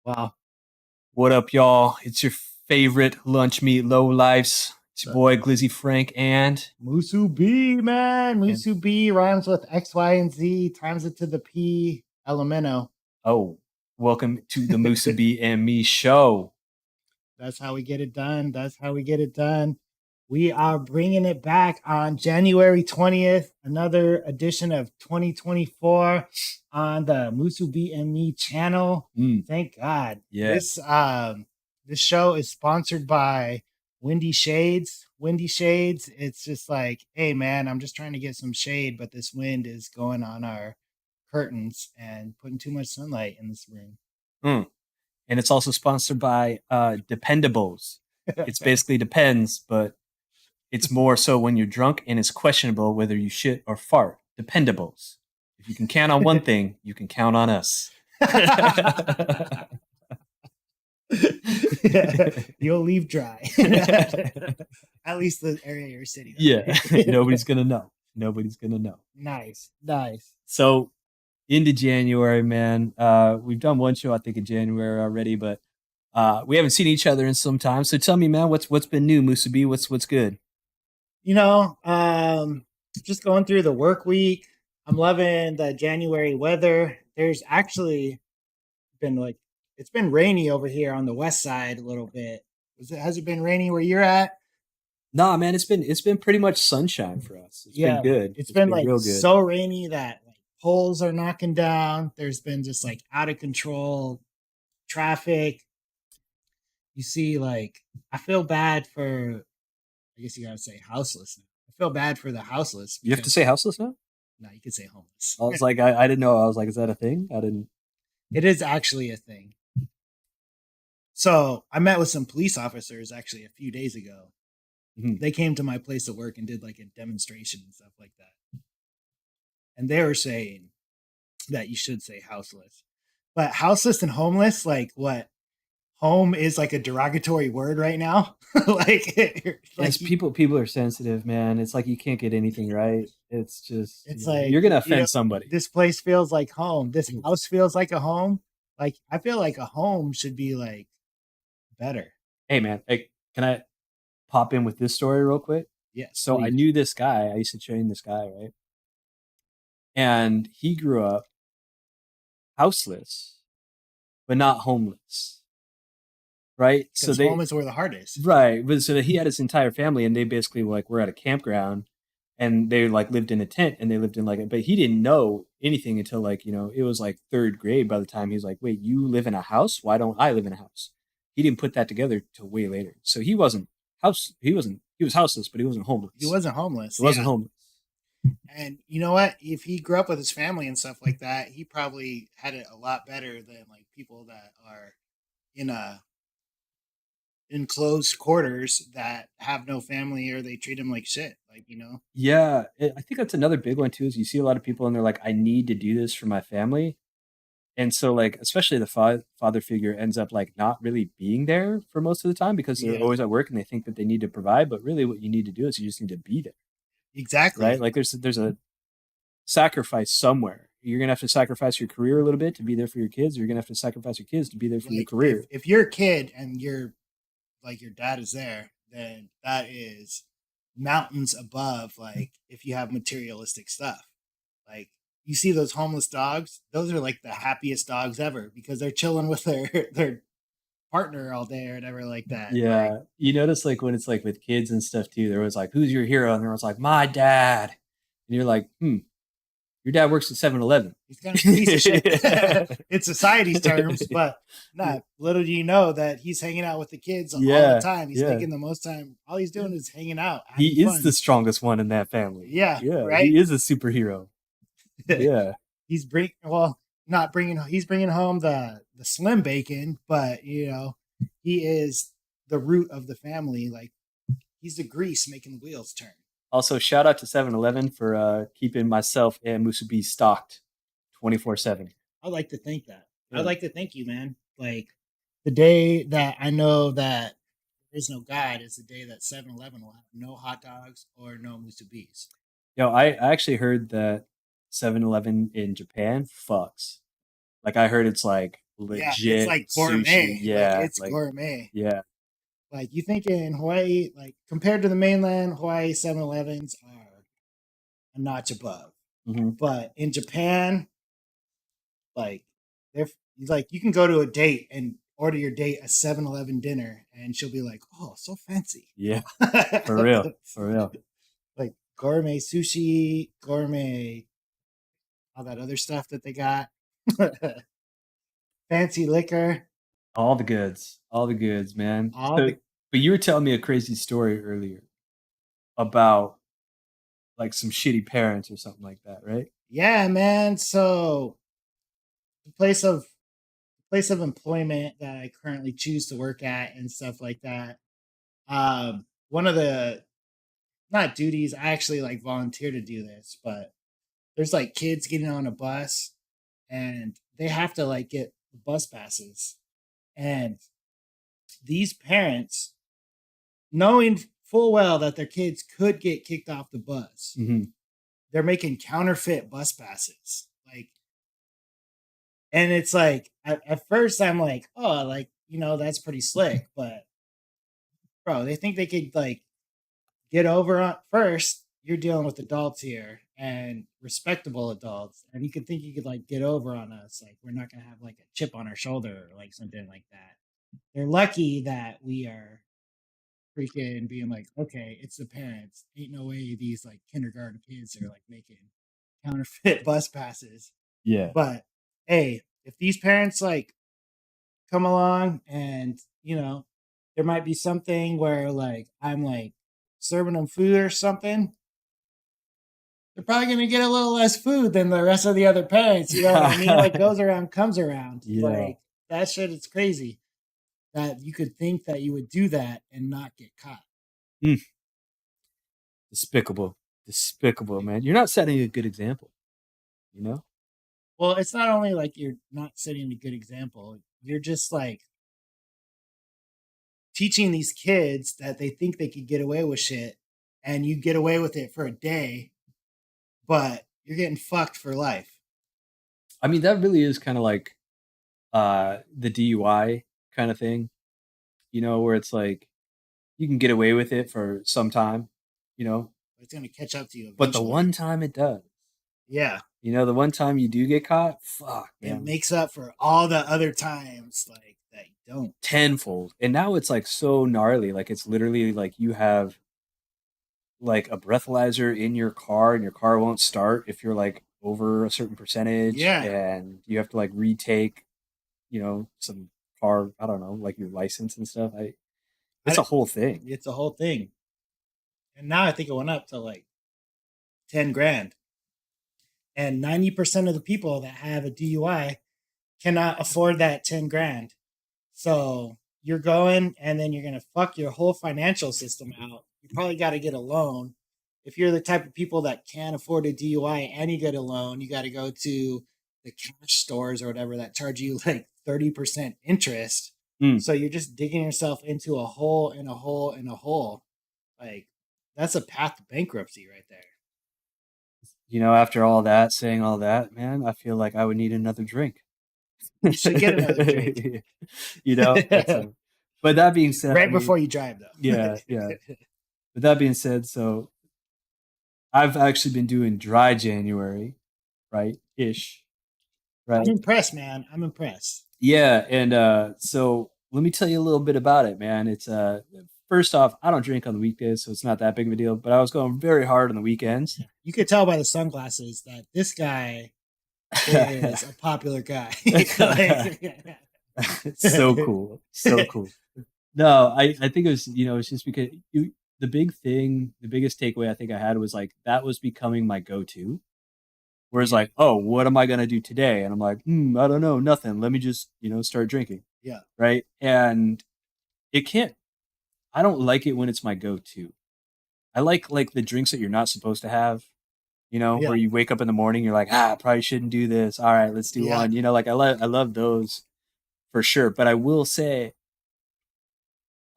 Wow. What up, y'all? It's your favorite lunch meat low lifes. It's your So, boy Glizzy Frank Musubi, man. and Musubi rhymes with X, Y, and Z, times it to the P, elemento. oh, welcome to the Musubi and Me show. That's how we get it done. That's how we get it done. We are bringing it back on January 20th, another edition of 2024 on the Musubi and Me channel. Mm, Thank God. yeah, This show is sponsored by Windy Shades. Windy Shades, it's just like, hey man, I'm just trying to get some shade, but this wind is going on our curtains and putting too much sunlight in this room. mm. And it's also sponsored by Dependables. It's basically depends, but it's more so when you're drunk and it's questionable whether you shit or fart. Dependables. If you can count on one thing, you can count on us. You'll leave dry. At least the area you're sitting Yeah, on. nobody's gonna know. Nobody's gonna know. Nice, nice. So into January, man. We've done one show I think in January already, but we haven't seen each other in some time. So tell me, man, what's been new, Musubi? What's good? You know, just going through the work week. I'm loving the January weather. There's actually been like it's been rainy over here on the west side a little bit. Has it been rainy where you're at? Nah, man, it's been pretty much sunshine for us. It's been Yeah, good. it's It's been been like real good. so rainy that like poles are knocking down. There's been just like out of control traffic. You see, like I feel bad for. I guess you gotta say houseless. I feel bad for the houseless You have to because say houseless now? no, you could say homeless. I was like, I didn't know. I was like, is that a thing? I didn't. It is actually a thing. So I met with some police officers actually a few days ago. Mhm. They came to my place of work and did like a demonstration and stuff like that. And they were saying that you should say houseless. But houseless and homeless, like what? Home is like a derogatory word right now. Yes, like people are sensitive, man. It's like you can't get anything right. It's just it's you're like gonna offend somebody. this place feels like home. This house feels like a home. Like I feel like a home should be like better. Hey, man, hey, can I pop in with this story real quick? Yes, So I please. knew this guy. I used to train this guy, right? And he grew up houseless, but not homeless, right? So Because home is where the heart is. right, but so he had his entire family, and they basically like were at a campground, and they like lived in a tent, and they lived in like, but he didn't know anything until like it was like third grade. By the time he was like, wait, you live in a house? Why don't I live in a house? He didn't put that together till way later. So he wasn't house. He was houseless, but he wasn't He homeless. wasn't homeless. He wasn't Yeah. homeless. And you know what? If he grew up with his family and stuff like that, he probably had it a lot better than like people that are in a enclosed quarters that have no family or they treat him like shit. Yeah, I think that's another big one too. Is you see a lot of people and they're like, I need to do this for my family, and so like especially the father figure ends up like not really being there for most of the time because they're Yeah, always at work and they think that they need to provide, but really what you need to do is you just need to be there, right? exactly. Like there's a sacrifice somewhere. You're gonna have to sacrifice your career a little bit to be there for your kids. Or you're gonna have to sacrifice your kids to be there for your Like if career. if you're a kid and you're like your dad is there, then that is mountains above like if you have materialistic stuff. Like you see those homeless dogs, those are like the happiest dogs ever because they're chilling with their partner all day or whatever like that. Like Yeah, you notice like when it's like with kids and stuff too. There was like, "Who's your hero?" And there was like, "My dad." And you're like, your dad works at 7-Eleven. he's kind of a piece of shit in society's terms, but not little do you know that he's hanging out with the kids all the Yeah, time. He's yeah. taking the most time. All he's doing is hanging out, having He is the fun. strongest one in that family. Yeah, Yeah, right. he is a superhero. Yeah. He's bring well, not bringing. He's bringing home the slim bacon, but he is the root of the family. Like he's the grease making the wheels turn. Also, shout out to 7-Eleven for keeping myself and Musubi stocked 24/7. I'd like to think that. I'd Yeah. like to thank you, man. Like the day that I know that there is no God is the day that 7-Eleven will have no hot dogs or no musubis. I actually heard that 7-Eleven in Japan fucks. Like I heard it's like Yeah, it's legit like sushi. gourmet. Like Yeah, it's like gourmet. yeah. Like you think in Hawaii, like compared to the mainland, Hawaii 7-Elevens are a notch above. Hmm. But in Japan, like they're like you can go to a date and order your date a 7-Eleven dinner and she'll be like, "Oh, so fancy." Yeah, for real, for real. Like gourmet sushi, gourmet all that other stuff that they got. Fancy liquor, All the goods, man. all So, the but you were telling me a crazy story earlier about like some shitty parents or something like that, right? yeah, man. So the place of employment that I currently choose to work at and stuff like that. One of the not duties, I actually like volunteer to do this, but there's like kids getting on a bus and they have to like get bus passes. And these parents, knowing full well that their kids could get kicked off the bus, Hmm. they're making counterfeit bus passes. Like, and it's like at first I'm like, oh, like, that's pretty slick, but bro, they think they could like get over on first. You're dealing with adults here and respectable adults, and you could think you could like get over on us. Like we're not gonna have like a chip on our shoulder or like something like that. They're lucky that we are freaking being like, okay, it's the parents. Ain't no way these like kindergarten kids are like making counterfeit bus passes. Yeah. But hey, if these parents like come along and there might be something where like I'm like serving them food or something, they're probably going to get a little less food than the rest of the other parents. You know what I mean? Like goes around comes around. Yeah. Like that shit is crazy that you could think that you would do that and not get caught. Mm. Despicable. Despicable, man. You're not setting a good example, you know? Well, it's not only like you're not setting a good example, you're just like teaching these kids that they think they could get away with shit and you get away with it for a day, but you're getting fucked for life. I mean, that really is kind of like the DUI kind of thing, where it's like you can get away with it for some time, you know, It's going to catch up to you but the eventually. one time it does, Yeah. the one time you do get caught, fuck, It man, makes up for all the other times like that you don't. tenfold. And now it's like so gnarly. Like it's literally like you have like a breathalyzer in your car and your car won't start if you're like over a certain percentage Yeah. and you have to like retake, some car, I don't know, like your license and stuff. It's a I, whole thing. it's a whole thing. And now I think it went up to like 10 grand. And 90% of the people that have a DUI cannot afford that 10 grand. So you're going and then you're going to fuck your whole financial system out. You probably got to get a loan. If you're the type of people that can't afford a DUI and you get a loan, you got to go to the cash stores or whatever that charge you like 30% interest. Mm. So you're just digging yourself into a hole and a hole and a hole. Like that's a path to bankruptcy right there. After all that, saying all that, man, I feel like I would need another drink. You should get another drink. That's a. But that being said, I Right mean, before you drive though. yeah, yeah. But that being said, so I've actually been doing dry January, right? Ish, I'm right? impressed, man. I'm impressed. Yeah, and so let me tell you a little bit about it, man. It's first off, I don't drink on the weekdays, so it's not that big of a deal. But I was going very hard on the weekends. You could tell by the sunglasses that this guy is a popular guy. Like, So cool, so cool. No, I think it was it's just because the big thing, the biggest takeaway I think I had was like that was becoming my go-to. Whereas like, oh, what am I gonna do today? And I'm like, I don't know, nothing. Let me just start drinking, yeah, right? And it can't. I don't like it when it's my go-to. I like the drinks that you're not supposed to have. yeah, Where you wake up in the morning, you're like, probably shouldn't do this. All right, let's do yeah. one. Like I love those for sure. But I will say,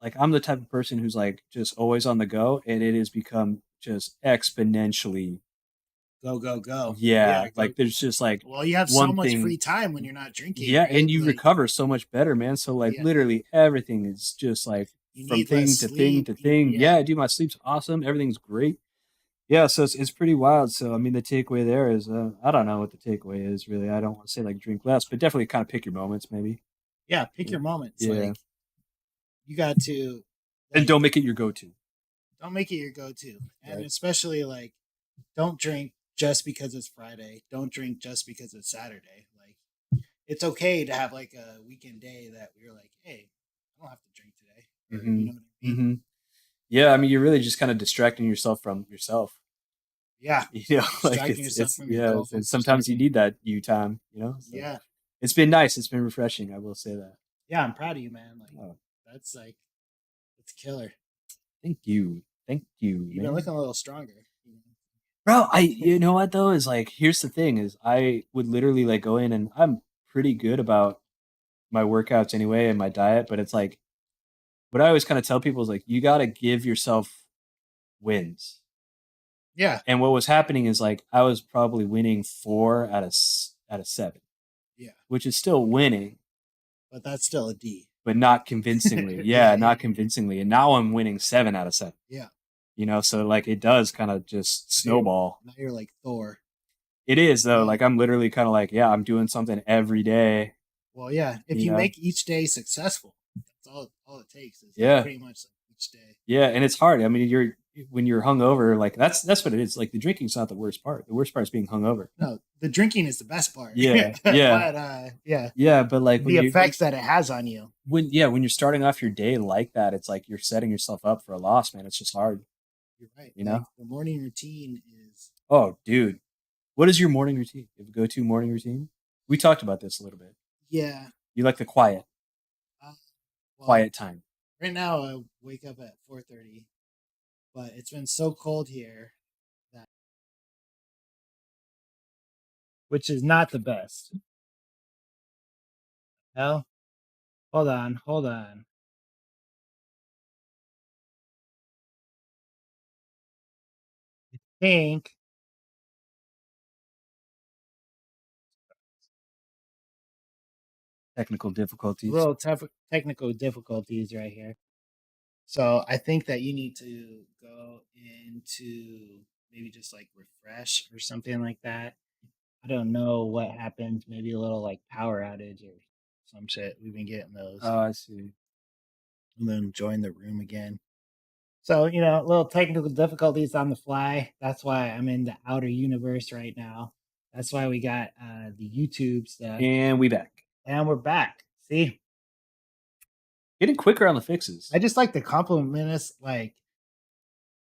like, I'm the type of person who's like just always on the go, and it has become just exponentially go, go, go. Yeah, Yeah, go. like there's just like Well, you have so one much thing. free time when you're not drinking, Yeah, right? and you Like, recover so much better, man. So like yeah, literally everything is just like you from need less thing to thing sleep. to thing. Yeah, Yeah, dude, my sleep's awesome. Everything's great. Yeah, so it's pretty wild. So I mean, the takeaway there is I don't know what the takeaway is really. I don't want to say like drink less, but definitely kind of pick your moments, maybe. yeah. Pick Yeah, your moments. yeah, Like, you got to, and like, don't make it your go-to. don't make it your go-to, and Right. especially like, don't drink just because it's Friday. Don't drink just because it's Saturday. Like, it's okay to have like a weekend day that you're like, hey, I don't have to drink today, or Mm-hmm. you know what I mean? Mm-hmm. Yeah, I mean, you're really just kind of distracting yourself from yourself. Yeah, You know, like distracting yourself it's from your yeah. goals. Sometimes you need that you time. You know, so Yeah, it's been nice. It's been refreshing. I will say that. yeah. I'm proud of you, man. Like, Oh, that's like, it's killer. thank you, You've been man. looking a little stronger. You know? Bro, you know what though is like here's the thing is I would literally like go in and I'm pretty good about my workouts anyway and my diet, but it's like what I always kind of tell people is like you got to give yourself wins. Yeah, And what was happening is like I was probably winning 4 out of 7, yeah. which is still winning, But that's still a D. but not convincingly. Yeah, Yeah, yeah, not convincingly. And now I'm winning 7 out of 7. yeah. You know, so like it does kind of just snowball. Now you're like Thor. It is though. Yeah. Like I'm literally kind of like, yeah, I'm doing something every day. Well, yeah. If You you know, make each day successful, that's all it takes is like yeah, pretty much like each day. yeah, and it's hard. I mean, you're when you're hungover, like that's what it is. Like the drinking's not the worst part. The worst part is being hungover. No, the drinking is the best part. Yeah, But yeah, yeah, yeah. But like the effects that it has on you. when you're starting off your day like that, it's like you're setting yourself up for a loss, man. It's just hard, You're right. you Like know. the morning routine is Oh, dude, what is your morning routine? You have a go-to morning routine? We talked about this a little bit. yeah. You like the quiet, Uh, well, quiet time. right now I wake up at 4:30, but it's been so cold here that which is not the best. Hell, hold on. Think Technical difficulties. little technical difficulties right here. So I think that you need to go into maybe just like refresh or something like that. I don't know what happened. Maybe a little like power outage or some shit. We've been getting those. Oh, I see. And then join the room again. So, little technical difficulties on the fly. That's why I'm in the outer universe right now. That's why we got the YouTube stuff. And we back. And we're back. See? Getting quicker on the fixes. I just like to compliment us. Like,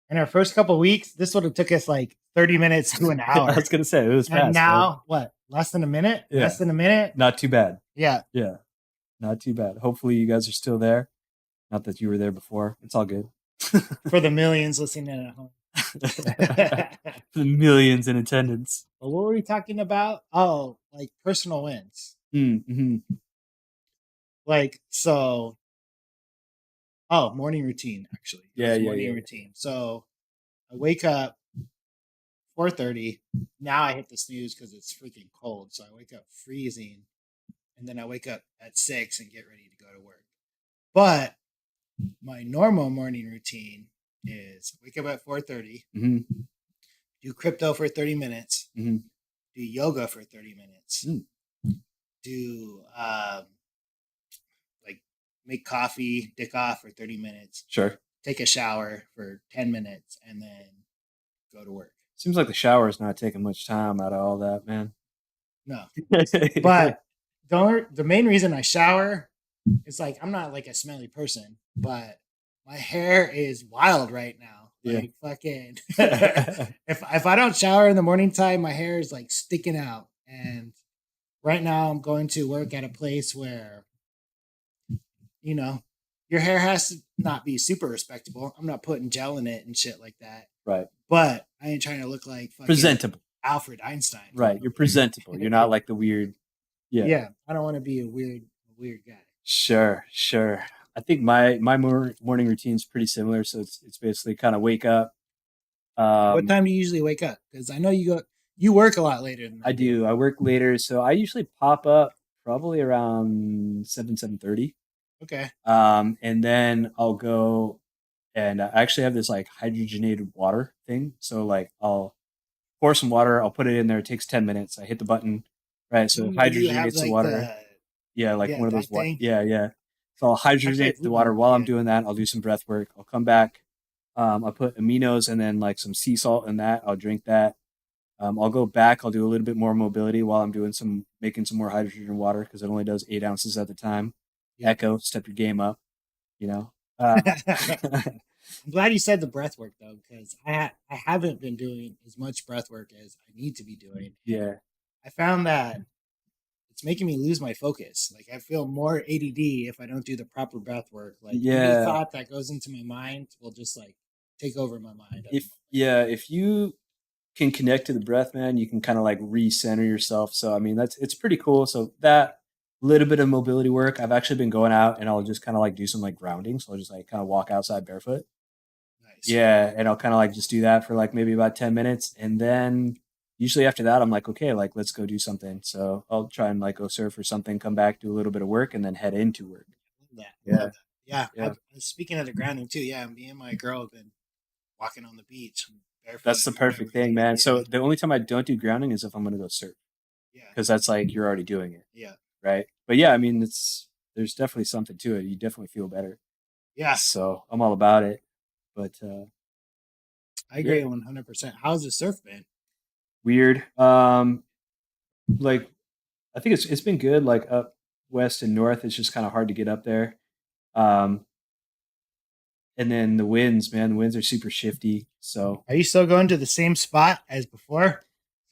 in our first couple weeks, this would have took us like 30 minutes to an hour. I was gonna say it was fast. And now, right? what? Less than a minute? Yeah. Less than a minute? Not too bad. Yeah. Yeah, not too bad. Hopefully, you guys are still there. Not that you were there before. It's all good. For the millions listening at home. The millions in attendance. But what were we talking about? Oh, like personal wins. Mm-hmm. Like, so, oh, morning routine, actually. Yeah, yeah, morning yeah. routine. So I wake up 4:30. Now I hit the snooze because it's freaking cold. So I wake up freezing. And then I wake up at 6 and get ready to go to work. But my normal morning routine is wake up at 4:30, Mm-hmm. do crypto for 30 minutes, Mm-hmm. do yoga for 30 minutes, Mm. do like make coffee, dick off for 30 minutes, Sure. take a shower for 10 minutes, and then go to work. Seems like the shower is not taking much time out of all that, man. No. But the main reason I shower is like I'm not like a smelly person, but my hair is wild right now. Yeah. Like fucking if I don't shower in the morning time, my hair is like sticking out. And right now I'm going to work at a place where your hair has to not be super respectable. I'm not putting gel in it and shit like that. Right. But I ain't trying to look like fucking Presentable. Alfred Einstein. Right. You're presentable. You're not like the weird. Yeah. Yeah. I don't want to be a weird guy. Sure. Sure. I think my morning routine is pretty similar. So it's basically kind of wake up. What time do you usually wake up? Because I know you go. You work a lot later than I I do. do. I work later, so I usually pop up probably around 7:30. Okay. And then I'll go and I actually have this like hydrogenated water thing. So like I'll pour some water, I'll put it in there. It takes 10 minutes. I hit the button, right? So it Ooh, you have hydrogenates the like water. the Yeah, like yeah one of those that what? thing. Yeah, yeah. So I'll Actually, hydrogenate the water. While I'm yeah, doing that, I'll do some breath work. I'll come back. I'll put aminos and then like some sea salt in that. I'll drink that. I'll go back. I'll do a little bit more mobility while I'm doing making some more hydrogen water because it only does 8 ounces at the time. yep. Echo, step your game up. You know. Uh, I'm glad you said the breath work though, because I haven't been doing as much breath work as I need to be doing, and yeah, I found that it's making me lose my focus. Like I feel more ADD if I don't do the proper breath work. Like any yeah. thought that goes into my mind will just like take over my mind at the moment. If you can connect to the breath, man, you can kind of like recenter yourself. So I mean, it's pretty cool. So that little bit of mobility work, I've actually been going out and I'll just kind of like do some like grounding. So I'll just like kind of walk outside barefoot. Nice. Yeah, and I'll kind of like just do that for like maybe about 10 minutes, and then usually after that, I'm like, okay, like let's go do something. So I'll try and like go surf or something, come back, do a little bit of work, and then head into work. Love that. Yeah, Love that. Yeah. yeah. Speaking of the grounding too, yeah, me and my girl have been walking on the beach barefoot That's the or whatever. perfect thing, man. Yeah. So the only time I don't do grounding is if I'm gonna go surf, Yeah. because that's like you're already doing it, Yeah. right? But yeah, I mean, there's definitely something to it. You definitely feel better. Yeah. So I'm all about it. But I yeah, agree 100%. How's the surf been? weird. Like I think it's been good. Like up west and north, it's just kind of hard to get up there. Um, and then the winds, man, the winds are super shifty. So Are you still going to the same spot as before?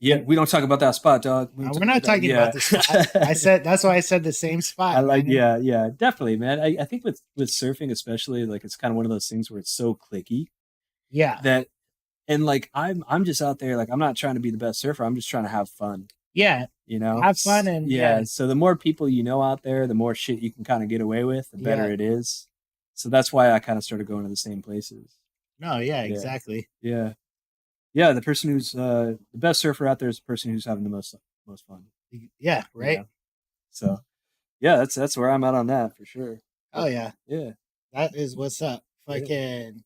yeah, we don't talk about that spot, dog. We don't We're talk about not that. talking Yeah. about the spot. I said that's why I said the same I spot, like, man. yeah, yeah, definitely, man. I think with surfing, especially, like it's kind of one of those things where it's so clicky Yeah. that, and like I'm just out there, like I'm not trying to be the best surfer. I'm just trying to have fun, Yeah. you know? Have fun and Yeah. yeah. So the more people you know out there, the more shit you can kind of get away with, the better Yeah. it is. So that's why I kind of started going to the same places. No, yeah, Yeah. exactly. Yeah. Yeah. The person who's the best surfer out there is the person who's having the most fun. Yeah, You right? know. So yeah, that's where I'm at on that for sure. Oh But yeah. yeah, That is what's up. yeah. Fucking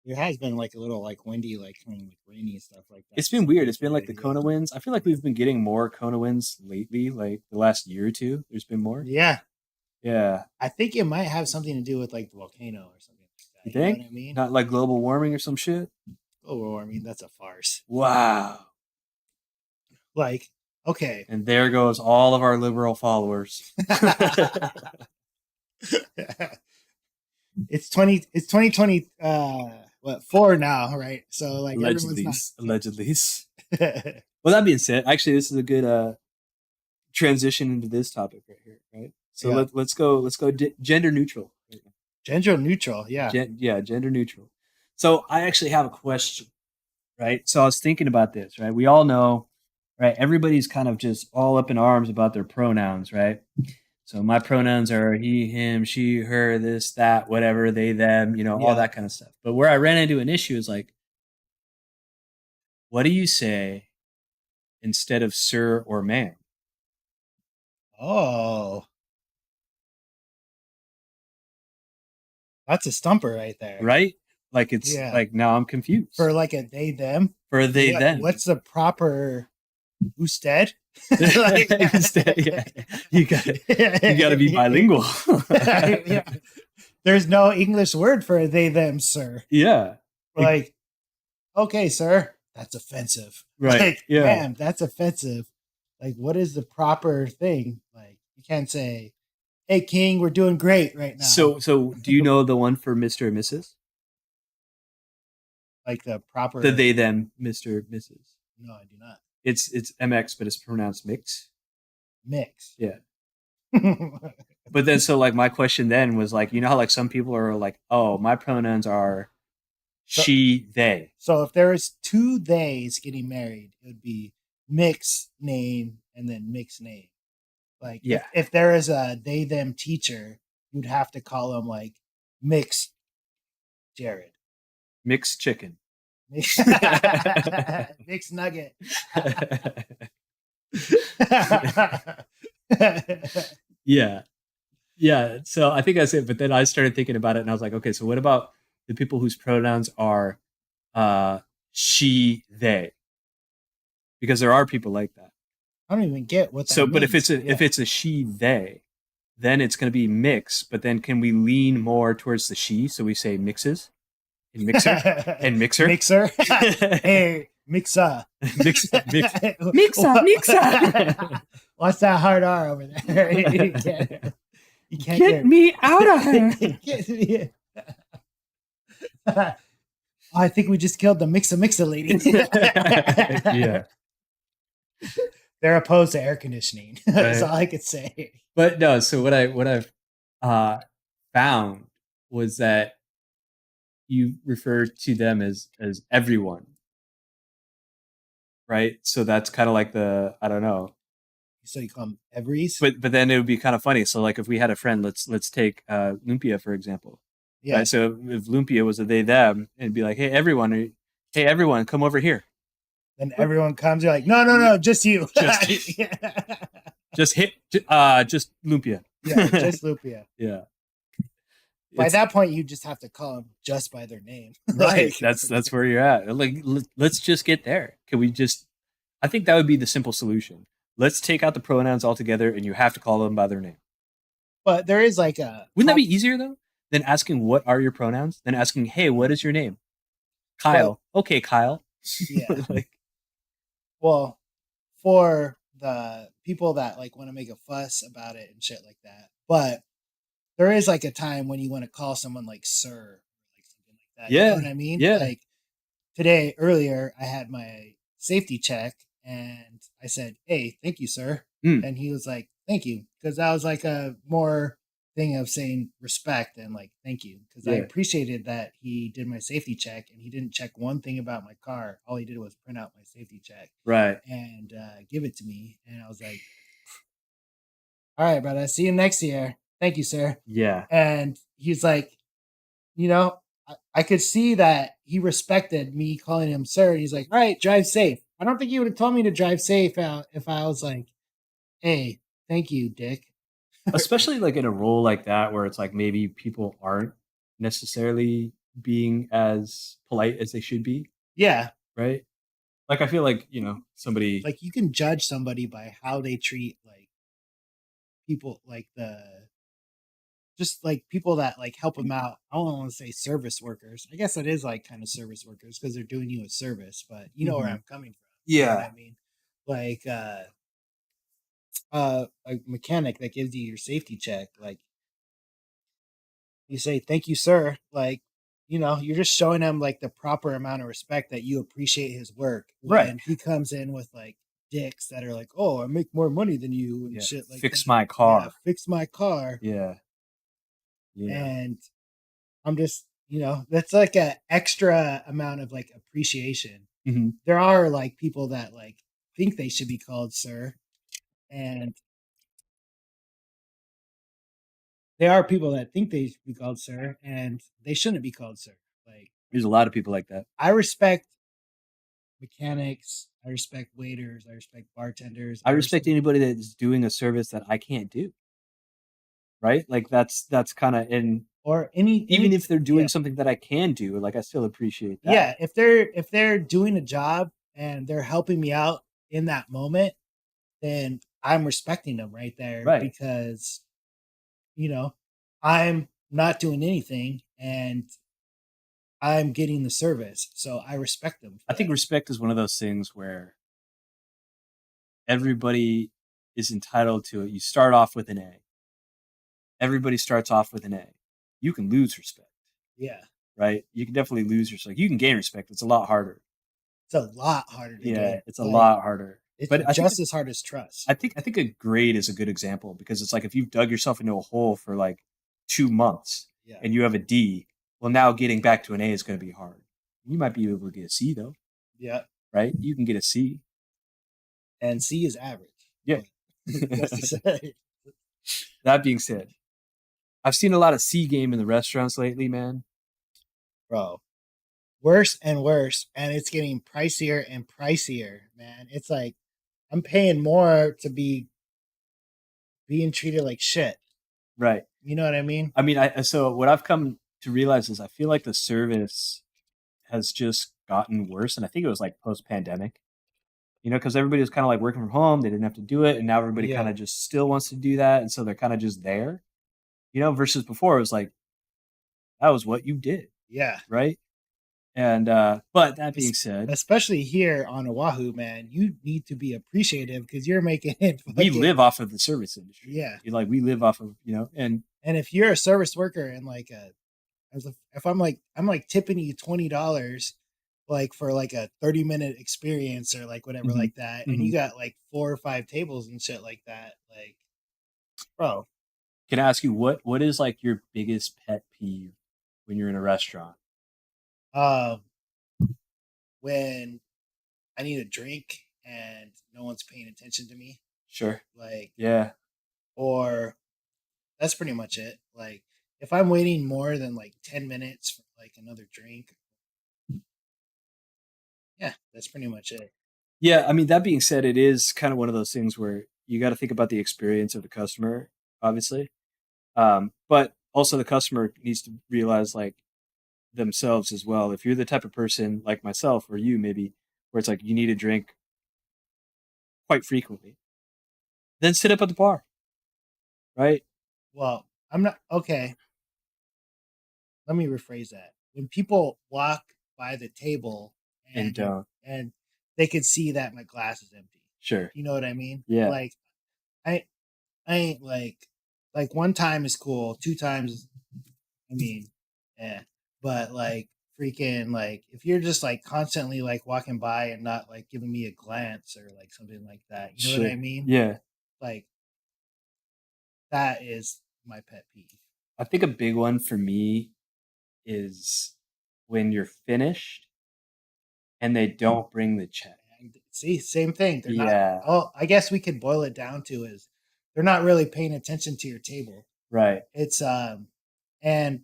it has been like a little like windy, like kind of like rainy and stuff like that. It's been weird. It's been like Today. the Yeah. Kona winds. I feel like we've been getting more Kona winds lately, like the last year or two. There's been more. Yeah. Yeah. I think it might have something to do with like the volcano or something like You that. You know what think? I mean? Not like global warming or some shit? Global warming, that's a farce. Wow. Like, okay. And there goes all of our liberal followers. It's 2020 what 4 now, right? So like everyone's Allegedly. not Allegedly. Well, that being said, actually this is a good transition into this topic right here, right? So yeah. let's go gender neutral. Gender neutral, yeah. Yeah, gender neutral. So I actually have a question, right? So I was thinking about this, right? We all know, right? Everybody's kind of just all up in arms about their pronouns, right? So my pronouns are he, him, she, her, this, that, whatever, they, them, all Yeah. that kind of stuff. But where I ran into an issue is like, what do you say instead of sir or ma'am? Oh, that's a stumper right there. Right? Like it's Yeah. like now I'm confused. For like a they them. For they them. What's the proper usted? Instead, yeah. You gotta be bilingual. Yeah. There's no English word for they them, sir. Yeah. Like, okay, sir, that's offensive. Right. Like, Yeah. ma'am, that's offensive. Like, what is the proper thing? Like, you can't say, "Hey, King, we're doing great right now." So do you know the one for Mr. and Mrs.? like the proper. The they them Mr. Mrs. No, I do not. It's MX, but it's pronounced mix. Mix. Yeah. But then so like my question then was like, how like some people are like, oh, my pronouns are she, they. So if there was two theys getting married, it would be mix name and then mix name. Like Yeah. if there is a they them teacher, you'd have to call them like mix Jared. Mixed chicken. Mixed nugget. Yeah. Yeah. So I think that's it. But then I started thinking about it and I was like, okay, so what about the people whose pronouns are uh she, they? Because there are people like that. I don't even get what So that but if means. if it's a she, they, then it's gonna be mix, but then can we lean more towards the she? So we say mixes and mixer and mixer. Mixer. Hey, mixer. mix mix Mixa, mixa. What's that hard R over there? You can't Get me out of here. Get me. I think we just killed the mixer lady. Yeah. They're opposed to air conditioning. That's Right. all I could say. But no, so what I've found was that you refer to them as everyone, right? So that's kind of like the, I don't know, So you call them everys? but then it would be kind of funny. So like if we had a friend, let's take Lumpia for example. Yeah. Right? So if Lumpia was a they them, it'd be like, hey everyone, come over here. Then everyone comes. You're like, no, just you. Just- yeah. Just Lumpia. Yeah, just Lupia. Yeah. By that point, you just have to call them just by their name. Right. That's where you're at. Like let's just get there. Can we just, I think that would be the simple solution. Let's take out the pronouns altogether and you have to call them by their name. But there is like a. Wouldn't that be easier though? Than asking what are your pronouns? Than asking, hey, what is your name? Kyle. Well, okay, Kyle. Yeah. Like, well, for the people that like want to make a fuss about it and shit like that. But there is like a time when you want to call someone like sir, like something like that. Yeah. You know what I mean? Yeah. Like earlier, I had my safety check and I said, hey, thank you, sir. And he was like, thank you. Because that was like a more thing of saying respect and like thank you. Because I appreciated that he did my safety check and he didn't check one thing about my car. All he did was print out my safety check. Right. And give it to me. And I was like, all right, brother, see you next year. Thank you, sir. Yeah. And he's like, you know, I could see that he respected me calling him sir. And he's like, all right, drive safe. I don't think he would have told me to drive safe if I was like, hey, thank you, Dick. Especially like in a role like that where it's like maybe people aren't necessarily being as polite as they should be. Yeah. Right. Like I feel like, somebody like you can judge somebody by how they treat like people like just like people that like help them out. I don't want to say service workers. I guess it is like kind of service workers because they're doing you a service, but you know where I'm coming from. Yeah. You know what I mean? Like a mechanic that gives you your safety check, like you say, thank you, sir. Like, you're just showing him like the proper amount of respect that you appreciate his work. Right. And he comes in with like dicks that are like, oh, I make more money than you and shit like fix that. my car. Yeah, fix my car. Yeah. And I'm just, that's like an extra amount of like appreciation. Mm-hmm. There are like people that like think they should be called sir. And there are people that think they should be called sir and they shouldn't be called sir. Like there's a lot of people like that. I respect mechanics. I respect waiters. I respect bartenders. I respect anybody that's doing a service that I can't do. Right? Like that's kind of even if they're doing something that I can do, like I still appreciate that. Yeah, if they're doing a job and they're helping me out in that moment, then I'm respecting them right there. Right. Because I'm not doing anything and I'm getting the service. So I respect them. I think respect is one of those things where everybody is entitled to it. You start off with an A. Everybody starts off with an A. You can lose respect. Yeah. Right? You can definitely lose respect. You can gain respect. It's a lot harder. It's a lot harder to gain. It's a lot harder. It's just as hard as trust. I think a grade is a good example because it's like if you've dug yourself into a hole for like 2 months and you have a D, well, now getting back to an A is going to be hard. You might be able to get a C though. Yeah. Right? You can get a C. And C is average. Yeah. That being said, I've seen a lot of C game in the restaurants lately, man. Bro, worse and worse, and it's getting pricier and pricier, man. It's like I'm paying more to be being treated like shit. Right. You know what I mean? I mean, so what I've come to realize is I feel like the service has just gotten worse, and I think it was like post pandemic. Because everybody was kind of like working from home, they didn't have to do it, and now everybody kind Yeah. of just still wants to do that, and so they're kind of just there. Versus before it was like that was what you did, Yeah. right? And but that being Es- said, Especially here on Oahu, man, you need to be appreciative because you're making it we fucking live off of the service industry. yeah. Like we live off of, and And if you're a service worker and like if I'm like tipping you $20 like for like a 30-minute experience or like whatever mhm, like that, and you mhm. got like 4 or 5 tables and shit like that, like bro, Can I ask you what is like your biggest pet peeve when you're in a restaurant? um when I need a drink and no one's paying attention to me, Sure. like Yeah. or that's pretty much it. Like if I'm waiting more than like 10 minutes for like another drink, yeah, that's pretty much it. Yeah, I mean, that being said, it is kind of one of those things where you got to think about the experience of the customer, obviously. But also the customer needs to realize like themselves as well. If you're the type of person like myself or you maybe where it's like you need a drink quite frequently, then sit up at the bar, right? Well, I'm not okay. Let me rephrase that. When people walk by the table And and don't. and they could see that my glass is empty. Sure. You know what I mean? Yeah. Like I I ain't like one time is cool, two times I mean, yeah. But like freaking like if you're just like constantly like walking by and not like giving me a glance or like something like that, you know what Sure. I mean? Yeah. Like that is my pet peeve. I think a big one for me is when you're finished and they don't bring the check. And see, same thing. They're not. Yeah. Oh, I guess we could boil it down to is they're not really paying attention to your table. Right. It's and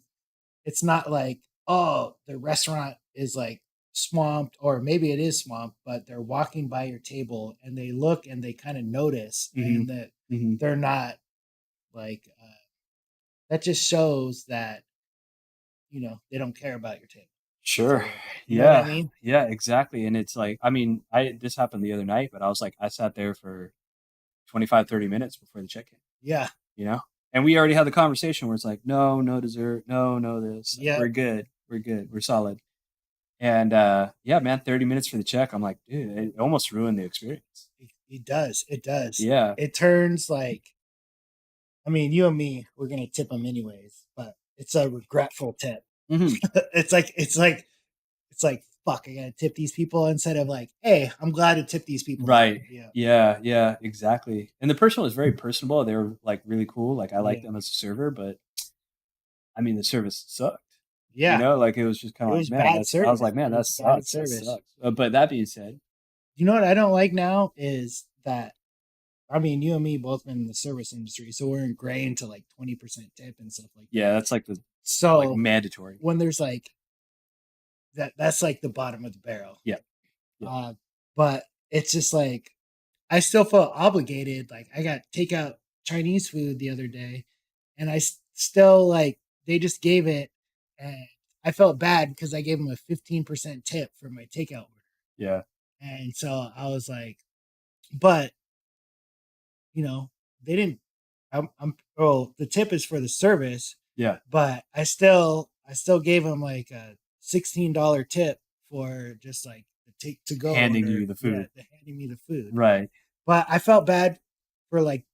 it's not like oh the restaurant is like swamped or maybe it is swamped, but they're walking by your table and they look and they kind of notice Hmm. and that Hmm. they're not like that just shows that they don't care about your table just a Sure. little bit. You know what I Yeah. mean? Yeah, exactly. And it's like, I mean, I this happened the other night, but I was like, I sat there for 25, 30 minutes before the check came, Yeah. you know? And we already had the conversation where it's like, no, no dessert, no, no this. Like, Yeah. we're good. We're good. We're solid. And yeah, man, 30 minutes for the check. I'm like, dude, it almost ruined the experience. It does. It does. Yeah. It turns like I mean, you and me, we're gonna tip them anyways, but it's a regretful tip. Hmm. It's like fuck, I gotta tip these people instead of like, hey, I'm glad to tip these people now. Right. Yeah, Yeah. Yeah. Exactly. And the person was very personable. They were like really cool. Like I liked yeah, them as a server, but I mean, the service sucked. yeah. Like it was just kind It of like, was man, bad that's. I was service. like, man, It that was bad sucks. That service. sucks. But that being said, You know what I don't like now is that I mean, you and me both been in the service industry, so we're ingrained to like 20% tip and stuff like yeah, that. that's like the So mandatory. when there's like that's like the bottom of the barrel. Yeah. Yeah. But it's just like I still felt obligated. Like I got takeout Chinese food the other day, and still like they just gave it, and I felt bad because I gave them a 15% tip for my takeout order, Yeah. and so I was like, but you know they didn't. Oh the tip is for the service, Yeah. but I still gave them like a $16 tip for just like the take to go Handing order. you the Yeah, food. the handing me the food. Right. But I felt bad for like,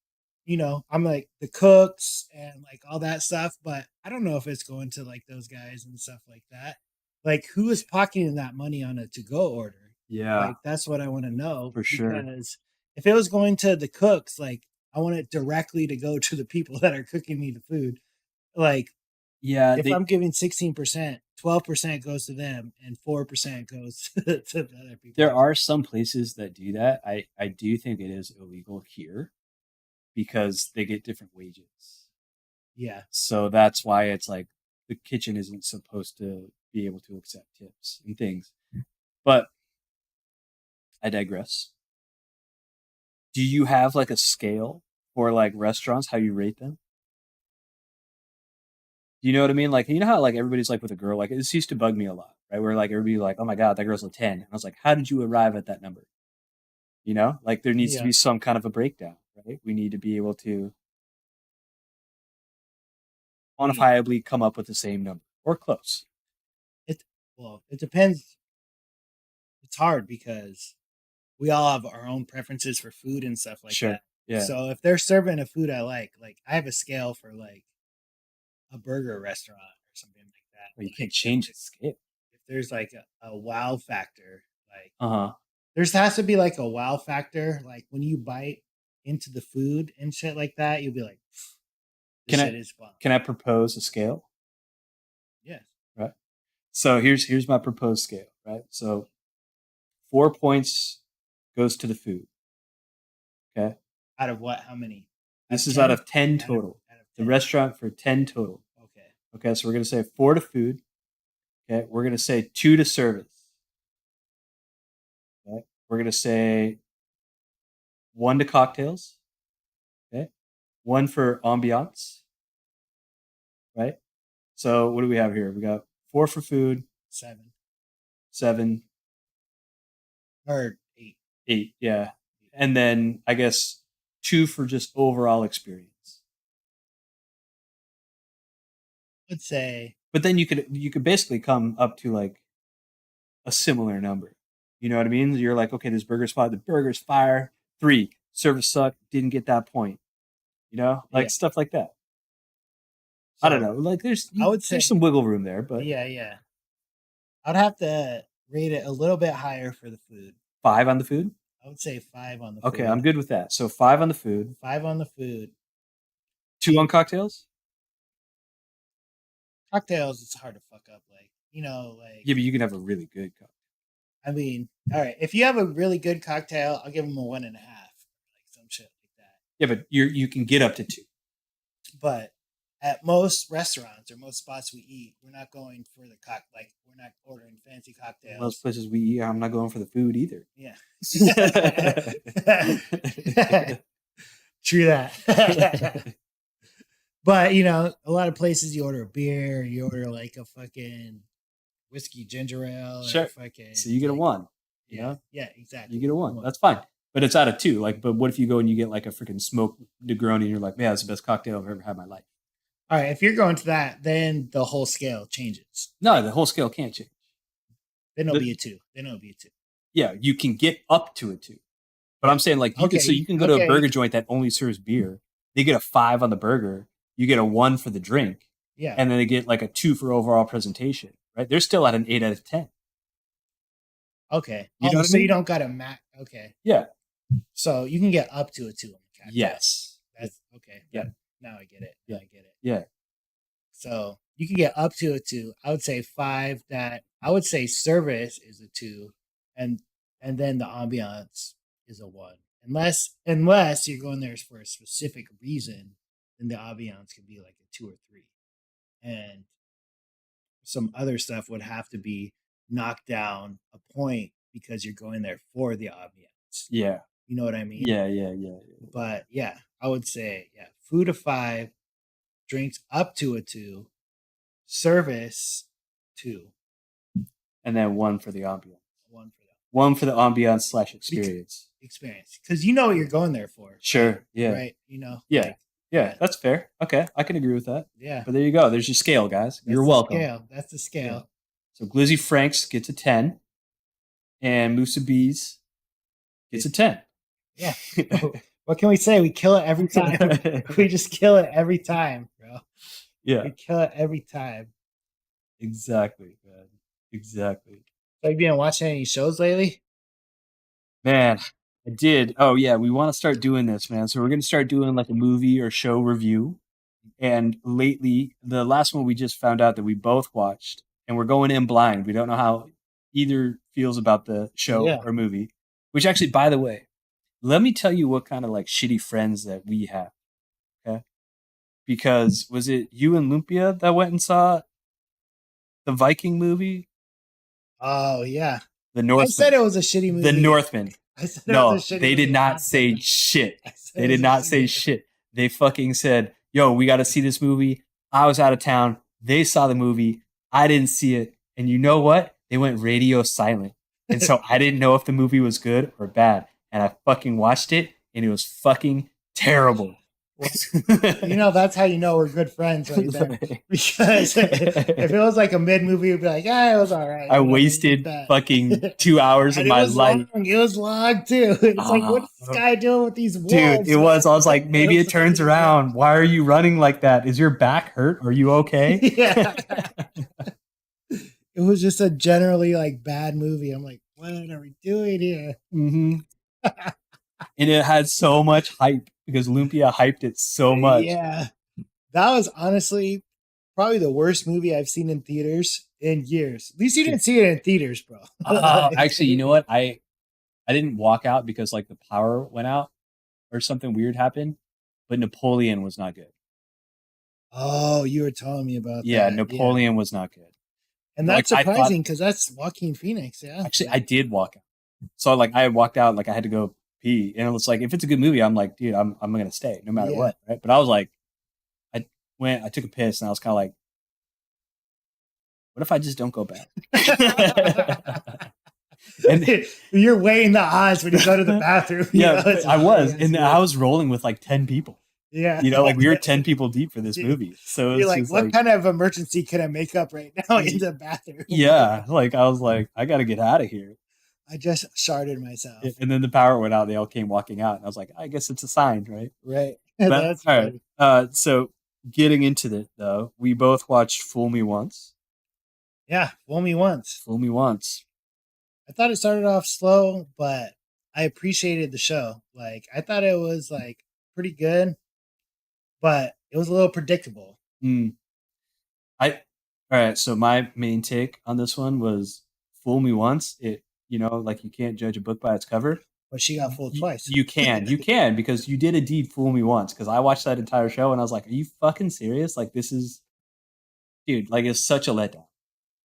I'm like the cooks and like all that stuff, but I don't know if it's going to like those guys and stuff like that. Like who is pocketing that money on a to go order? Yeah. Like that's what I want to know For sure. because if it was going to the cooks, like I want it directly to go to the people that are cooking me the food. Like Yeah. if I'm giving 16%, 12% goes to them and 4% goes to the other people. There are some places that do that. I do think it is illegal here because they get different wages. Yeah. So that's why it's like the kitchen isn't supposed to be able to accept tips and things. But I digress. Do you have like a scale for like restaurants, how you rate them? Do you know what I mean? Like, you know how like everybody's like with a girl, like this used to bug me a lot, right? Where like everybody like, oh my God, that girl's a 10. And I was like, how did you arrive at that number? You know, like there needs to Yeah. be some kind of a breakdown, right? We need to be able to Yeah. quantifiably come up with the same number or close. It well, it depends. It's hard because we all have our own preferences for food and stuff like Sure. that. Yeah. So if they're serving a food I like I have a scale for like a burger restaurant or something like that. Well, you Like can't change the scale. if there's like a wow factor, like Uh huh. there's has to be like a wow factor. Like when you bite into the food and shit like that, you'll be like, this Can shit I is bomb. can I propose a scale? Yes. Right. So here's my proposed scale. Right. So 4 points goes to the food. Okay. Out of what? How many? This is 10? out of 10 total. Out of The 10. restaurant for 10 total. Okay. Okay. So we're gonna say 4 to food. Okay. We're gonna say 2 to service. Okay. We're gonna say 1 to cocktails. Okay. 1 for ambiance. Right. So what do we have here? We got 4 for food, 7 7, or 8. 8. Yeah. And then I guess 2 for just overall experience. Let's say But then you could basically come up to like a similar number. You know what I mean? You're like, okay, this burger spot, the burger's fire. 3, service sucked, didn't get that point. You know, yeah. like stuff like that. I don't So know. Like I would say there's some wiggle room there, but yeah. I'd have to rate it a little bit higher for the food. 5 on the food. I would say 5 on the Okay, food. I'm good with that. So 5 on the food, 5 on the food. 2 on cocktails. Cocktails, it's hard to fuck up. Like, like Yeah, but you can have a really good cocktail. I mean, all right. If you have a really good cocktail, I'll give them a 1.5, like some shit like that. Yeah, but you can get up to 2. But at most restaurants or most spots we eat, we're not going for the like we're not ordering fancy cocktails. Most places we eat, I'm not going for the food either. Yeah. True that. But a lot of places you order a beer, you order like a fucking whiskey ginger ale, Sure. or fucking. So you get a 1. You Yeah, know? yeah, exactly. You get a 1. That's fine. But it's out of 2. Like, but what if you go and you get like a freaking smoked Negroni and you're like, man, that's the best cocktail I've ever had in my life. All right, if you're going to that, then the whole scale changes. No, the whole scale can't change. Then it'll be a 2. Then it'll be a 2. Yeah, you can get up to a 2. But I'm saying like you can go to a burger joint that only serves beer. They get a 5 on the burger. You get a 1 for the drink. Yeah. And then they get like a 2 for overall presentation. Right? They're still at an 8 out of 10. Okay. You know what I so mean? you don't got a max. Okay. Yeah. So you can get up to a 2 on the cocktail. Yes. That's okay. Yeah. Now I get it. Yeah. I get it. Yeah. So you can get up to a 2. I would say 5. That I would say service is a 2, and then the ambiance is a 1. Unless you're going there for a specific reason, then the ambiance could be like a 2 or 3, and some other stuff would have to be knocked down a point because you're going there for the ambiance. Yeah. You know what I mean? Yeah. But yeah, I would say food a 5, drinks up to a 2, service 2, And then 1 for the ambiance. 1 for the 1 for the ambiance / experience. experience, because you know what you're going there for. Sure. Right? Yeah. Right. Yeah. like, Yeah. That's fair. Okay. I can agree with that. yeah. But there you go. There's your scale, guys. That's You're the welcome. Scale. That's the scale. Yeah. So Glizzy Franks gets a 10. And Musubi's gets a 10. Yeah. What can we say? We kill it every time. We just kill it every time, bro. Yeah. We kill it every time. Exactly, man. Exactly. So you been watching any shows lately? Man, I did. Oh yeah, we want to start doing this, man. So we're gonna start doing like a movie or show review. And lately, the last one we just found out that we both watched, and we're going in blind. We don't know how either feels about the show or movie. Which actually, by the way, let me tell you what kind of like shitty friends that we have. Okay. Because was it you and Lumpia that went and saw the Viking movie, Oh yeah, the I said Northman, it was a shitty the movie. Northman. I said it was a No, shitty they did movie. not say shit. I said They it was did a not shitty say movie. shit. They fucking said, "Yo, we got to see this movie." I was out of town. They saw the movie. I didn't see it. And you know what? They went radio silent. And so I didn't know if the movie was good or bad. And I fucking watched it, and it was fucking terrible. You know, that's how you know we're good friends right there. Because if it was like a mid movie, you'd be like, "Yeah, it was all right." I wasted fucking 2 hours of And my life. It was long too. It's like, what is this guy doing with these wolves? Dude, it was. I was like, maybe it turns around. Why are you running like that? Is your back hurt? Are you okay? Yeah. It was just a generally like bad movie. I'm like, what are we doing here? Mm-hmm. And it had so much hype because Lumpia hyped it so much. Yeah. That was honestly probably the worst movie I've seen in theaters in years. At least you didn't see it in theaters, bro. Actually, you know what? I didn't walk out because like the power went out or something weird happened, but Napoleon was not good. Oh, you were telling me about that. Yeah, Napoleon was not good. And that's like, surprising because that's Joaquin Phoenix, yeah. Actually, I did walk out. So like I walked out, like I had to go pee. And it was like, if it's a good movie, I'm like, dude, I'm gonna stay no matter what. Right. But I was like, I took a piss and I was kind of like, what if I just don't go back? And you're weighing the odds when you go to the bathroom. Yeah, you know, I was. And I was rolling with like 10 people. Yeah. You know, like we were 10 people deep for this movie. So you're like, what kind of emergency can I make up right now in the bathroom? Yeah. Like I was like, I got to get out of here. I just sharded myself. And then the power went out. They all came walking out. And I was like, I guess it's a sign, right? Right. But, that's all right. So getting into it, though, we both watched Fool Me Once. Yeah. Fool Me Once. Fool Me Once. I thought it started off slow, but I appreciated the show. Like, I thought it was like pretty good, but it was a little predictable. All right. So my main take on this one was Fool Me Once. It, you know, like you can't judge a book by its cover. But she got fooled twice. You can, because you did indeed fool me once. Because I watched that entire show and I was like, are you fucking serious? Like, this is, dude, like it's such a letdown.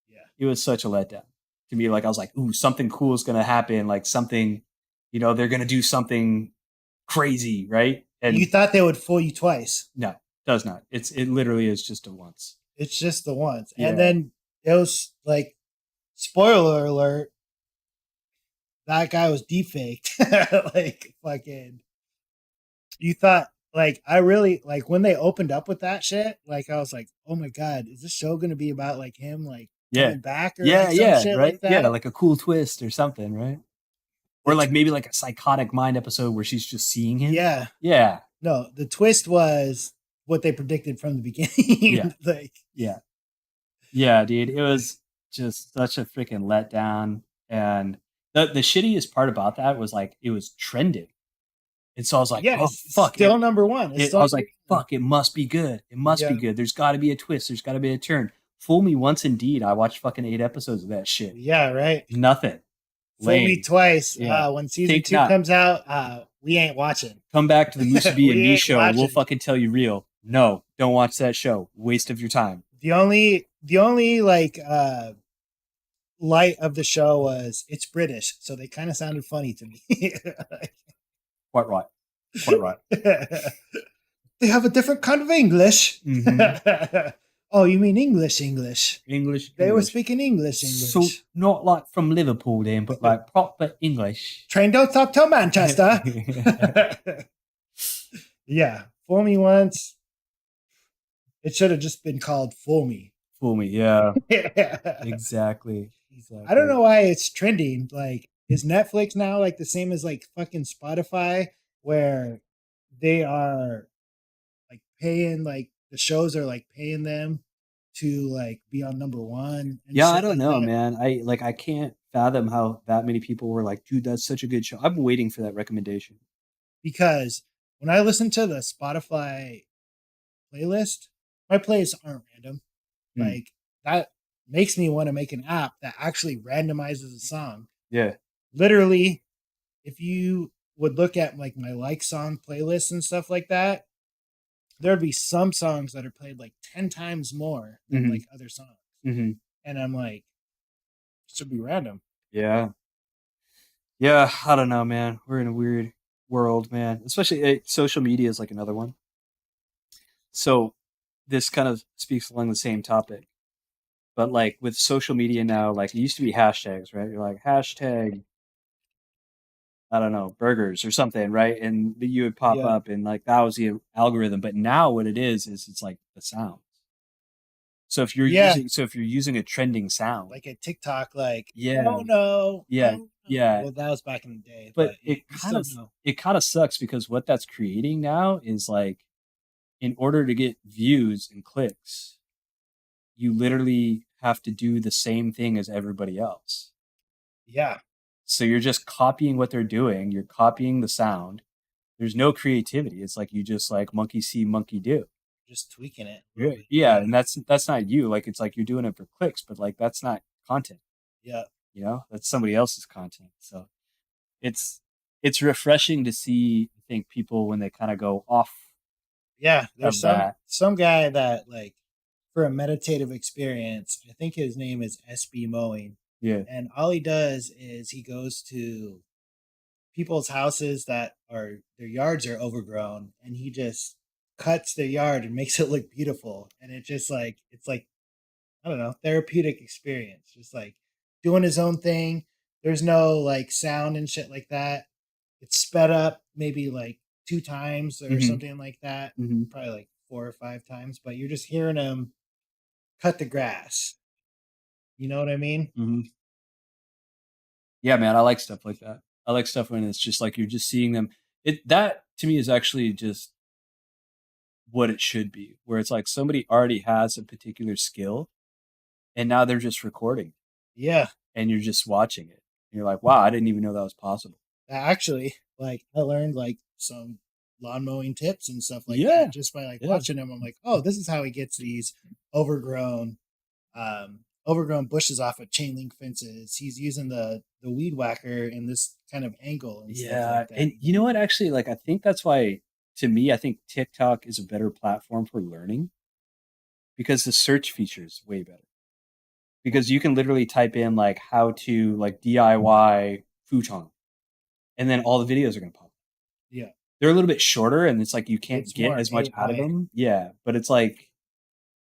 Yeah. It was such a letdown to me. Like, I was like, ooh, something cool is going to happen. Like something, you know, they're going to do something crazy, right? And you thought they would fool you twice. No, it does not. It literally is just a once. It's just the once. Yeah. And then it was like, spoiler alert, that guy was deepfaked. Like fucking, you thought, like, I really, like when they opened up with that shit, like I was like, oh my god, is this show gonna be about like him like coming back or like some shit right? like that? Yeah, like a cool twist or something, right? Or like maybe like a psychotic mind episode where she's just seeing him. Yeah. No, the twist was what they predicted from the beginning. Yeah, dude, it was just such a freaking letdown. And the shittiest part about that was like it was trending. And so I was like, oh fuck, still number one. I was like, fuck, it must be good. It must be good. There's got to be a twist. There's got to be a turn. Fool Me Once, indeed. I watched fucking 8 episodes of that shit. Yeah, right. Nothing. Fool Me twice. Yeah. When season 2 comes out, we ain't watching. Come back to the Musubi and me show. We'll fucking tell you real. No, don't watch that show. Waste of your time. The only like light of the show was it's British, so they kind of sounded funny to me. Quite right. They have a different kind of English. Mm-hmm. Oh, you mean English? They were speaking English. So not like from Liverpool then, but like proper English. Train don't stop till Manchester. Yeah, Fool Me Once. It should have just been called Fool Me. Fool Me, yeah. Exactly. I don't know why it's trending. Like, is Netflix now like the same as like fucking Spotify, where they are like paying, like the shows are like paying them to like be on number one? Yeah, I don't know, man. I can't fathom how that many people were like, dude, that's such a good show. I'm waiting for that recommendation. Because when I listen to the Spotify playlist, my playlists aren't random. Like, that makes me want to make an app that actually randomizes a song. Yeah. Literally, if you would look at like my like song playlists and stuff like that, there'd be some songs that are played like 10 times more than like other songs. Mm-hmm. and I'm like, this should be random. Yeah. Yeah, I don't know, man. We're in a weird world, man. Especially social media is like another one. So this kind of speaks along the same topic. But like with social media now, like it used to be hashtags, right? You're like hashtag, I don't know, burgers or something, right? And you would pop Yeah, up and like that was the algorithm. But now what it is it's like the sound. yeah, So if you're using a trending sound, like a TikTok, like yeah, oh no, yeah, oh no. yeah. Well, that was back in the day, But but you still know. it kind of sucks because what that's creating now is like in order to get views and clicks, you literally have to do the same thing as everybody else. Yeah, So you're just copying what they're doing, you're copying the sound. There's no creativity. It's like you just like monkey see, monkey do. just tweaking it a little Yeah, bit. yeah, Yeah, and that's not you. Like it's like you're doing it for clicks, but like that's not content, yeah, you know? That's somebody else's content. So it's it's refreshing to see, I think, people when they kind of go off yeah. There's of that. some guy that like for a meditative experience. I think his name is SB Mowing, Yeah. and all he does is he goes to people's houses that are their yards are overgrown, and he just cuts their yard and makes it look beautiful. And it just like it's like I don't know, therapeutic experience. Just like doing his own thing. There's no like sound and shit like that. It's sped up maybe like two times or Hmm. something like that. Hmm. Probably like four or five times, but you're just hearing him cut the grass. You know what I mean? Hmm. Yeah, man, I like stuff like that. I like stuff when it's just like you're just seeing them. It that to me is actually just what it should be, where it's like somebody already has a particular skill and now they're just recording Yeah. and you're just watching it. And you're like, wow, I didn't even know that was possible. Actually, like I learned like some lawn mowing tips and stuff like that Yeah, just by like yeah, watching him. I'm like, oh, this is how he gets these overgrown overgrown bushes off of chain link fences. He's using the weed whacker in this kind of angle and stuff yeah. like that. And you know what? Actually, like I think that's why, to me, I think TikTok is a better platform for learning because the search feature is way better. Because you can literally type in like how to like DIY futon, and then all the videos are gonna pop. Yeah. They're a little bit shorter, and it's like you can't It's get more as much out of AI. them. Yeah, but it's like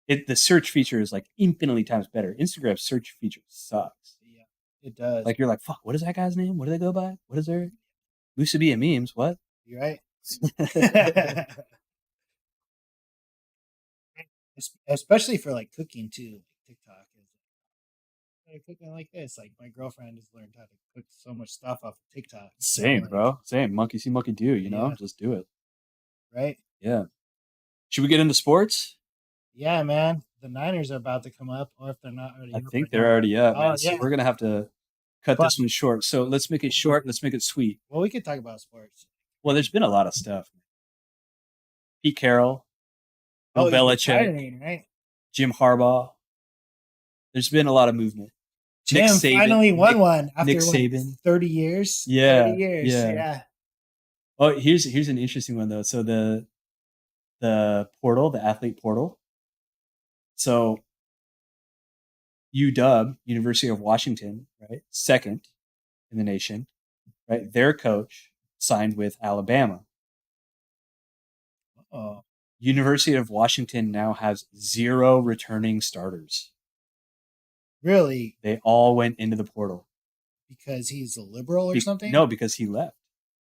the search feature is like infinitely times better. Instagram's search feature sucks. Yeah. It does. Like you're like, fuck, what is that guy's name? What do they go by? What is their Musubi and memes? What? You're right. Especially for like cooking too. Like TikTok is like cooking like this. Like my girlfriend has learned how to cook so much stuff off of TikTok. And I'm Same, like, bro. Same. Monkey see, monkey do. You know, yeah, just do it. right. Yeah. Should we get into sports? Yeah, man. The Niners are about to come up, or if they're not already I up right think they're now. already up, Oh man. So yeah. we're gonna have to cut But this one short. So let's make it short. Let's make it sweet. well, we could talk about sports. Well, there's been a lot of stuff. Pete Carroll, Bill Oh, he's Belichick, retiring, right? Jim Harbaugh. There's been a lot of movement. Nick Jim Saban. finally won one Nick after what, Saban. 30 years? 30 Yeah, years. yeah. Yeah. Oh, here's an interesting one though. So the portal, the athlete portal. So UW, University of Washington, right? Second in the nation, right? Their coach signed with Alabama. Oh, University of Washington now has 0 returning starters. really? They all went into the portal. Because he's a liberal or something? No, because he left.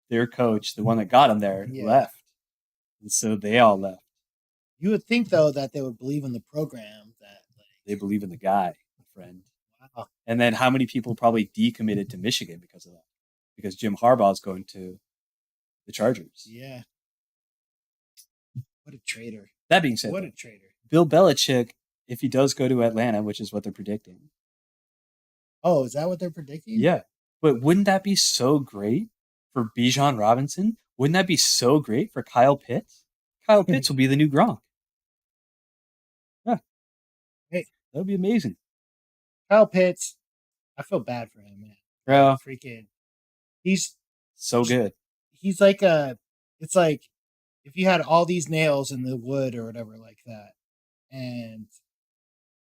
Their coach, the one that got him there, Yeah. left. And so they all left. You would think though that they would believe in the program that They believe in the guy, my friend. wow. And then how many people probably decommitted to Michigan because of that? Because Jim Harbaugh is going to the Chargers. Yeah. What a traitor. That being said, What a traitor. Bill Belichick, if he does go to Atlanta, which is what they're predicting, Oh, is that what they're predicting? yeah. But wouldn't that be so great for Bijan Robinson? Wouldn't that be so great for Kyle Pitts? Kyle Pitts will be the new Gronk. Yeah, Hey, that would be amazing. Kyle Pitts, I feel bad for him, man. Bro, Freaking he's so good. he's like a it's like if you had all these nails in the wood or whatever like that, and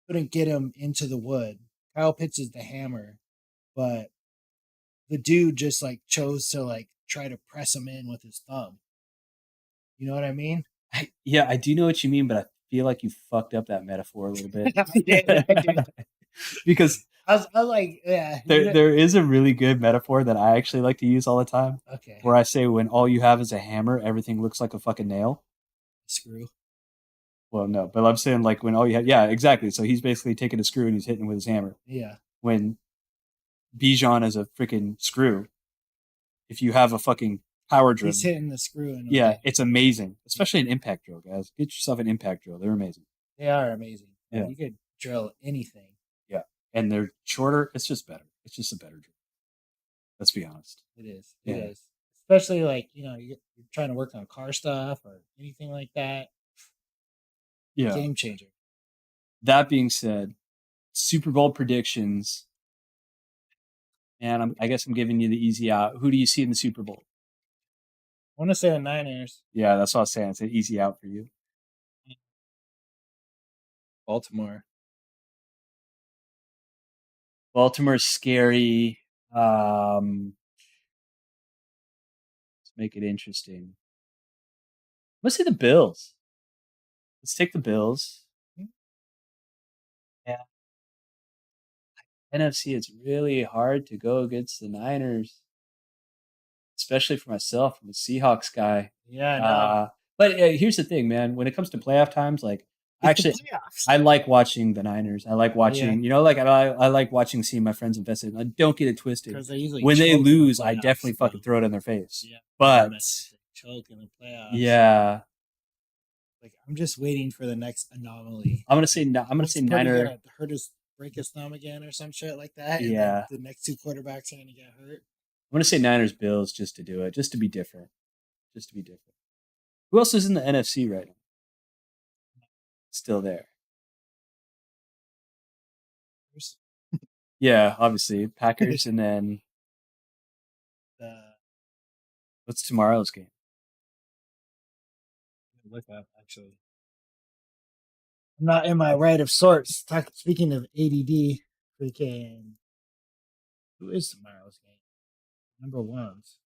couldn't get him into the wood. Kyle Pitts is the hammer, but the dude just like chose to like try to press him in with his thumb. You know what I mean? Yeah, I do know what you mean, but I feel like you fucked up that metaphor a little bit. I did. Because I was like, yeah. there is a really good metaphor that I actually like to use all the time, Okay. where I say when all you have is a hammer, everything looks like a fucking nail. Screw. Well, no, but I'm saying like when all you have, yeah, exactly. So he's basically taking a screw and he's hitting with his hammer. Yeah. When Bijan is a freaking screw, if you have a fucking power drill, He's hitting the screw. yeah, it's amazing. Especially an impact drill, guys. Get yourself an impact drill. They're amazing. They are amazing. Yeah. You could drill anything. Yeah. And they're shorter. It's just better. It's just a better drill. Let's be honest. It is. Yeah. It is. Especially like, you're trying to work on car stuff or anything like that. Yeah. Game changer. That being said, Super Bowl predictions. And I guess I'm giving you the easy out. Who do you see in the Super Bowl? I want to say the Niners. Yeah, that's what I was saying. It's an easy out for you. Baltimore. Baltimore's scary. Let's make it interesting. Let's see the Bills. Let's take the Bills. Yeah. NFC, it's really hard to go against the Niners, especially for myself. I'm a Seahawks guy. Yeah, no. But here's the thing, man. When it comes to playoff times, like actually, playoffs. I like watching the Niners. I like watching, like I like watching seeing my friends invested. Like, don't get it twisted. When they lose, I definitely fucking throw it in their face. Yeah, but choke in the playoffs. Yeah. Like I'm just waiting for the next anomaly. I'm gonna say Niner. Break his thumb again or some shit like that. Yeah. And the next two quarterbacks are gonna get hurt. I'm gonna say Niners Bills just to do it, just to be different. Who else is in the NFC right now? Still there. Yeah, obviously Packers, and then what's tomorrow's game? Look up actually. I'm not in my right of sorts. Speaking of ADD, freaking who is tomorrow's game? Number ones.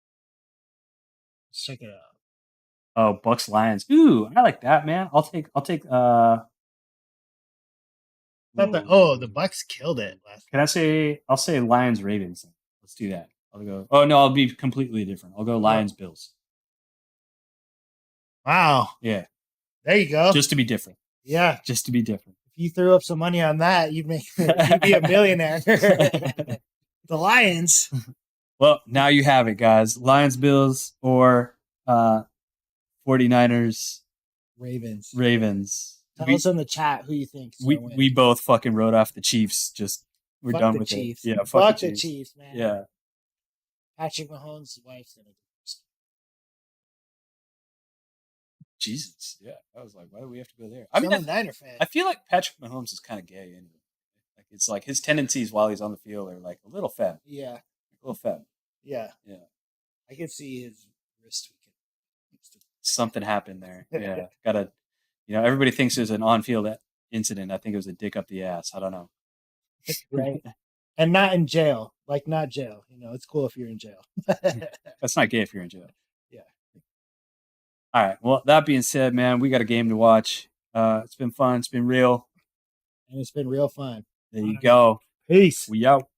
Let's check it out. Oh, Bucks Lions. Ooh, I like that, man. I'll take the Bucks killed it last I'll say Lions Ravens. Let's do that. I'll go. Oh no, I'll be completely different. I'll go Lions Bills. Wow. Yeah. There you go. Just to be different. Yeah. Just to be different. If you threw up some money on that, you'd be a millionaire. The Lions. Well, now you have it, guys. Lions Bills or 49ers Ravens. Tell us in the chat who you think. We both fucking wrote off the Chiefs. Just we're done with Chiefs. it. Yeah, fuck the Chiefs, man. Yeah. Patrick Mahomes' wife's gonna do this. Jesus, yeah. I was like, why do we have to go there? I'm a Niner fan. I feel like Patrick Mahomes is kind of gay anyway. Like it's like his tendencies while he's on the field are like a little femme. Yeah. A little femme. Yeah. Yeah. I can see his wrist tweaking. Something happened there. Yeah. Everybody thinks there's an on-field incident. I think it was a dick up the ass. I don't know. Right. And not in jail. Like not jail. It's cool if you're in jail. That's not gay if you're in jail. Yeah. All right. Well, that being said, man, we got a game to watch. It's been fun. It's been real. And it's been real fun. There you go. Peace. We out.